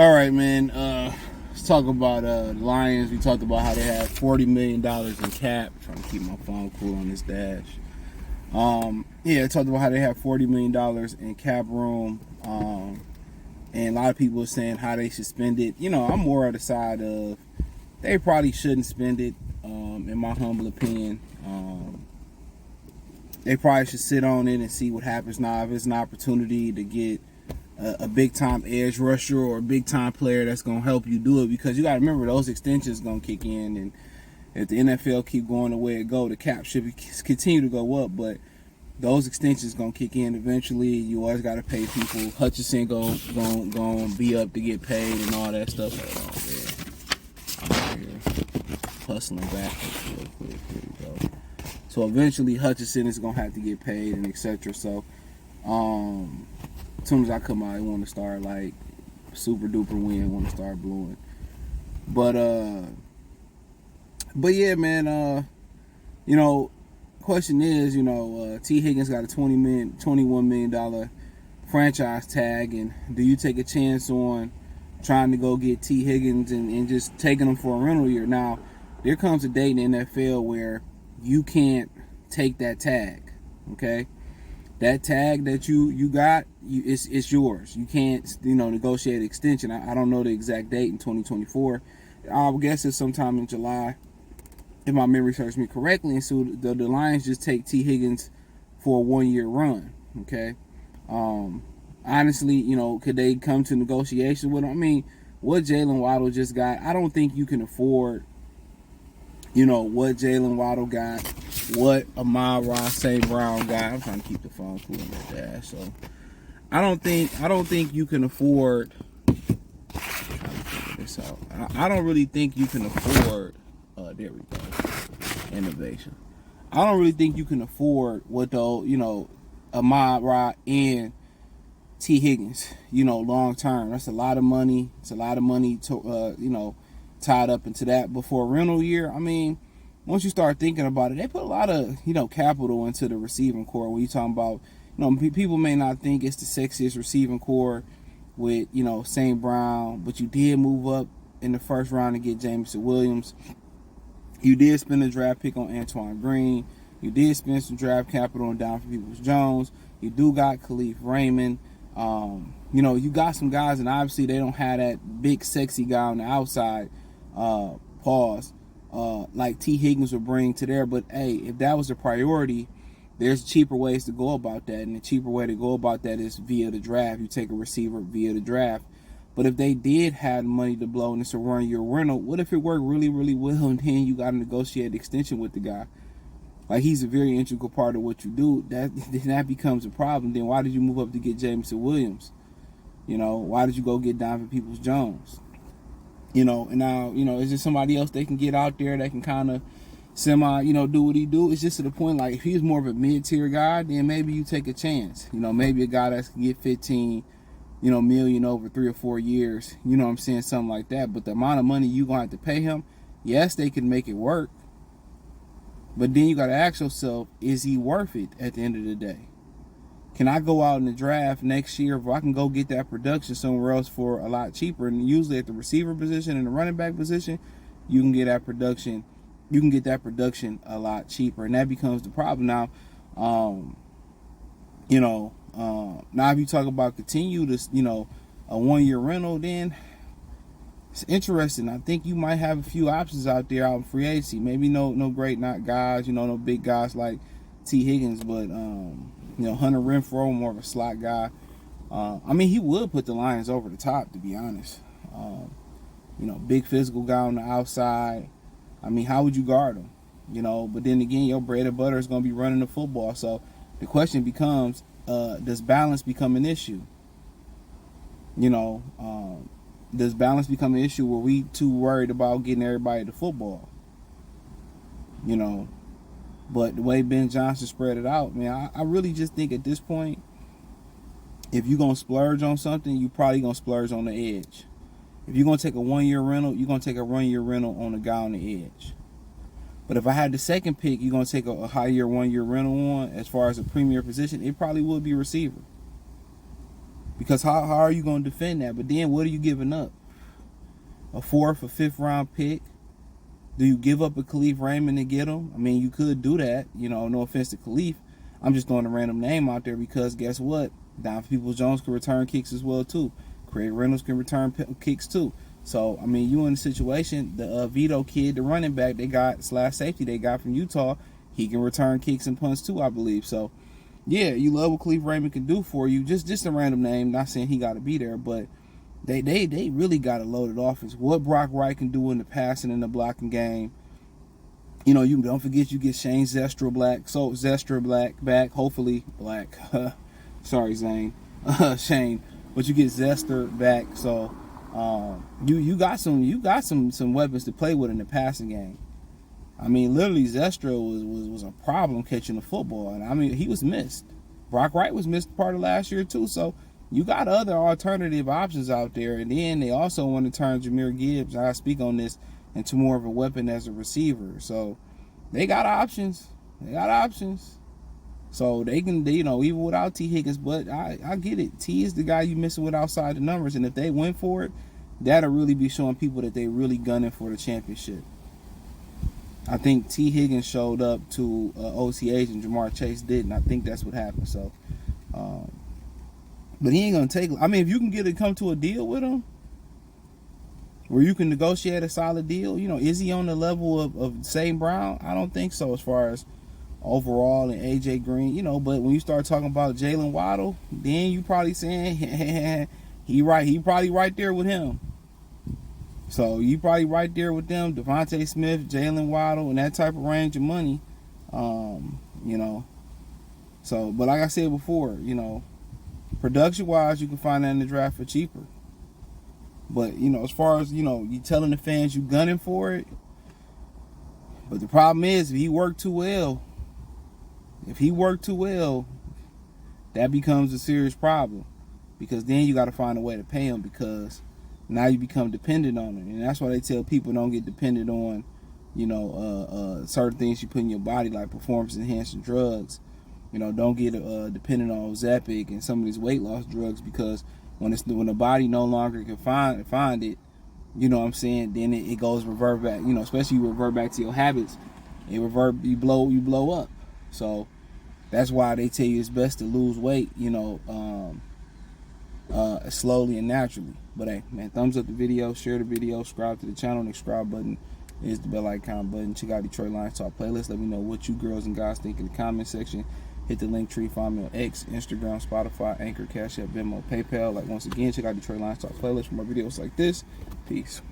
All right, man. Let's talk about the Lions. We talked about how they had $40 million in cap. Trying to keep my phone cool on this dash. I talked about how they have $40 million in cap room. And a lot of people are saying how they should spend it. You know, I'm more on the side of they probably shouldn't spend it, in my humble opinion. They probably should sit on it and see what happens now. If it's an opportunity to get a big-time edge rusher or a big-time player that's going to help you do it, because you got to remember those extensions going to kick in, and if the NFL keep going the way it go, the cap should continue to go up, but those extensions going to kick in eventually. You always got to pay people. Hutchinson going to be up to get paid and all that stuff. I'm here hustling back real quick. Here we go. So eventually Hutchinson is going to have to get paid and etc. So as soon as I come out, I want to start like super duper win, want to start blowing. But yeah, man. Question is, T. Higgins got a $21 million franchise tag, and do you take a chance on trying to go get T. Higgins and just taking him for a rental year? Now, there comes a day in the NFL where you can't take that tag. Okay. That tag that you got, it's yours. You can't, negotiate an extension. I don't know the exact date in 2024. I would guess it's sometime in July, if my memory serves me correctly. And so the Lions just take T. Higgins for a 1-year run. Okay. Honestly, could they come to negotiation with him? I mean, what Jalen Waddle just got, I don't think you can afford, what Jalen Waddle got, what Amon-Ra St. Brown got. I'm trying to keep the phone cool in that dash. So I don't think you can afford. I'm trying to figure this out. I don't really think you can afford. There we go. Innovation. I don't really think you can afford what Amon-Ra and T. Higgins. Long term. That's a lot of money. It's a lot of money to tied up into that. But for a rental year, I mean, once you start thinking about it, they put a lot of, capital into the receiving core. When you're talking about, people may not think it's the sexiest receiving core with, St. Brown, but you did move up in the first round to get Jameson Williams. You did spend a draft pick on Antoine Green. You did spend some draft capital on Donovan Peoples-Jones. You do got Khalif Raymond. You got some guys, and obviously they don't have that big, sexy guy on the outside, like T. Higgins would bring to there. But hey, if that was a priority, there's cheaper ways to go about that, and the cheaper way to go about that is via the draft. You take a receiver via the draft. But if they did have money to blow and it's a 1-year rental, what if it worked really, really well and then you got to negotiate an extension with the guy? Like, he's a very integral part of what you do. That becomes a problem. Then why did you move up to get Jameson Williams? Why did you go get Donovan Peoples-Jones? And now, is there somebody else they can get out there that can kind of semi, do what he do? It's just to the point, like, if he's more of a mid-tier guy, then maybe you take a chance. Maybe a guy that can get 15 million over 3 or 4 years, I'm saying, something like that. But the amount of money you're going to have to pay him, yes, they can make it work. But then you got to ask yourself, is he worth it at the end of the day? Can I go out in the draft next year if I can go get that production somewhere else for a lot cheaper? And usually at the receiver position and the running back position, you can get that production. You can get that production a lot cheaper, and that becomes the problem now. Now if you talk about continue this, a 1-year rental, then it's interesting. I think you might have a few options out there out in free agency. Maybe no great not guys, no big guys like T. Higgins, but Hunter Renfrow, more of a slot guy. He would put the Lions over the top, to be honest. Big physical guy on the outside. How would you guard him? But then again, your bread and butter is going to be running the football. So the question becomes, does balance become an issue? Does balance become an issue where we too worried about getting everybody to football? But the way Ben Johnson spread it out, man, I really just think at this point, if you're going to splurge on something, you probably going to splurge on the edge. If you're going to take a 1-year rental, you're going to take a 1-year rental on a guy on the edge. But if I had the second pick, you're going to take a higher 1-year rental on as far as a premier position, it probably would be receiver. Because how are you going to defend that? But then what are you giving up? A 4th or 5th round pick? Do you give up a Khalif Raymond to get him? I mean, you could do that. You know, no offense to Khalif. I'm just throwing a random name out there because guess what? Donovan Peoples-Jones can return kicks as well too. Craig Reynolds can return kicks too. So, I mean, you in a situation, the Vito kid, the running back they got, / safety they got from Utah, he can return kicks and punts too, I believe. So, yeah, you love what Khalif Raymond can do for you. Just a random name, not saying he got to be there, but they really got a loaded offense. What Brock Wright can do in the passing and the blocking game. You know, you don't forget you get Shane Zestra back, hopefully black. Sorry, Zane, Shane, but you get Zester back. So you got some weapons to play with in the passing game. I mean, literally Zestra was a problem catching the football, and I mean he was missed. Brock Wright was missed part of last year too. So you got other alternative options out there, and then they also want to turn Jahmyr Gibbs. I speak on this. Into more of a weapon as a receiver. So they got options. So they can, you know, even without T. Higgins, but I get it. T is the guy you missing with outside the numbers. And if they win for it, that'll really be showing people that they really gunning for the championship. I think T. Higgins showed up to OTAs and Jamar Chase didn't. I think that's what happened. So, but he ain't going to take, I mean, if you can come to a deal with him, where you can negotiate a solid deal, you know, is he on the level of St. Brown? I don't think so as far as overall and AJ Green, you know, but when you start talking about Jalen Waddle, then you probably saying he probably right there with him. So you probably right there with them, Devontae Smith, Jalen Waddle, and that type of range of money, you know. So, but like I said before, you know, production-wise, you can find that in the draft for cheaper. But, you know, as far as, you know, you telling the fans you gunning for it. But the problem is, if he worked too well, that becomes a serious problem. Because then you got to find a way to pay him because now you become dependent on it. And that's why they tell people don't get dependent on, you know, certain things you put in your body like performance-enhancing drugs. You know, don't get dependent on Ozempic and some of these weight loss drugs because when the body no longer can find it, you know what I'm saying, then it goes revert back, you know, especially you revert back to your habits, you blow up. So that's why they tell you it's best to lose weight, you know, slowly and naturally. But hey, man, thumbs up the video, share the video, subscribe to the channel, and the subscribe button is the bell icon button. Check out Detroit Lions Talk playlist. Let me know what you girls and guys think in the comment section. Hit the link tree, find me on X, Instagram, Spotify, Anchor, Cash App, Venmo, PayPal. Like, once again, check out Detroit Lions Talk playlist for more videos like this. Peace.